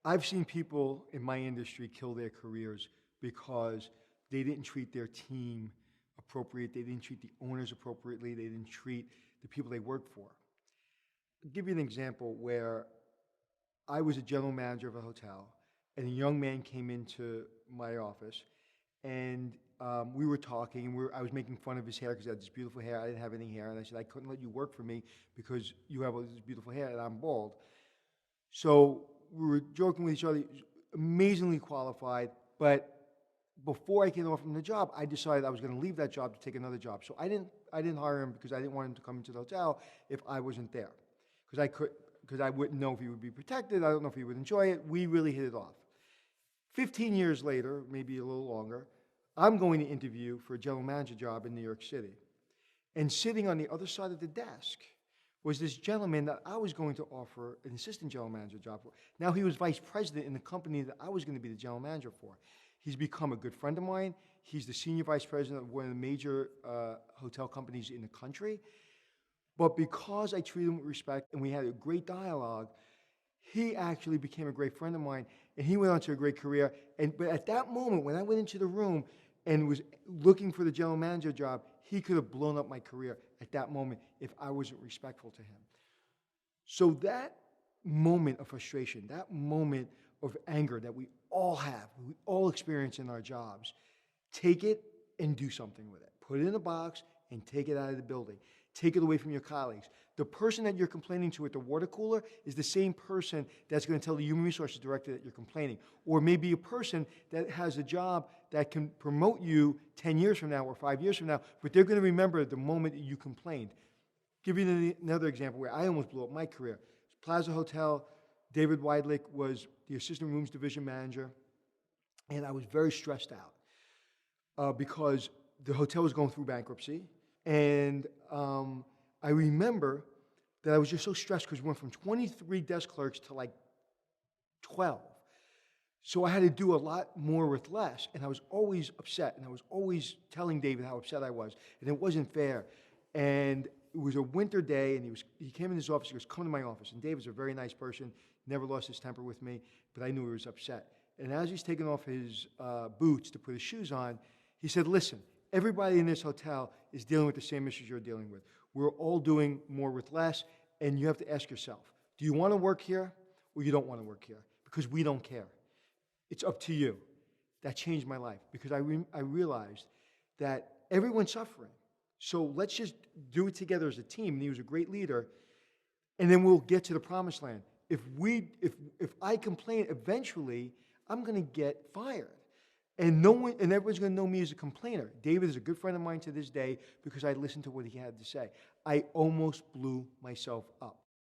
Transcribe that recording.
I've seen people in my industry kill their careers because they didn't treat their team appropriate, they didn't treat the owners appropriately, they didn't treat the people they worked for. I'll give you an example where I was a general manager of a hotel, and a young man came into my office, and we were talking, and I was making fun of his hair because he had this beautiful hair. I didn't have any hair, and I said, I couldn't let you work for me because you have all this beautiful hair, and I'm bald. So we were joking with each other. He was amazingly qualified, but before I came off from the job, I decided I was going to leave that job to take another job. So I didn't hire him because I didn't want him to come into the hotel if I wasn't there, because I wouldn't know if he would be protected. I don't know if he would enjoy it. We really hit it off. 15 years later, maybe a little longer, I'm going to interview for a general manager job in New York City. And sitting on the other side of the desk was this gentleman that I was going to offer an assistant general manager job for. Now he was vice president in the company that I was going to be the general manager for. He's become a good friend of mine. He's the senior vice president of one of the major hotel companies in the country. But because I treated him with respect and we had a great dialogue, he actually became a great friend of mine, and he went on to a great career. But at that moment, when I went into the room and was looking for the general manager job, he could have blown up my career at that moment if I wasn't respectful to him. So that moment of frustration, that moment of anger that we all have, we all experience in our jobs, take it and do something with it. Put it in a box and take it out of the building. Take it away from your colleagues. The person that you're complaining to at the water cooler is the same person that's going to tell the human resources director that you're complaining. Or maybe a person that has a job that can promote you 10 years from now or 5 years from now, but they're going to remember the moment that you complained. Give you another example where I almost blew up my career. Plaza Hotel, David Weidlich was the assistant rooms division manager, and I was very stressed out because the hotel was going through bankruptcy. And I remember that I was just so stressed because we went from 23 desk clerks to like 12. So I had to do a lot more with less, and I was always upset, and I was always telling David how upset I was, and it wasn't fair. And it was a winter day, and he came in his office, he goes, come to my office. And David's a very nice person, never lost his temper with me, but I knew he was upset. And as he's taking off his boots to put his shoes on, he said, listen, everybody in this hotel is dealing with the same issues you're dealing with. We're all doing more with less, and you have to ask yourself, do you want to work here or you don't want to work here? Because we don't care. It's up to you. That changed my life because I realized that everyone's suffering. So let's just do it together as a team. And he was a great leader, and then we'll get to the promised land. If I complain, eventually I'm going to get fired. And everyone's going to know me as a complainer. David is a good friend of mine to this day because I listened to what he had to say. I almost blew myself up.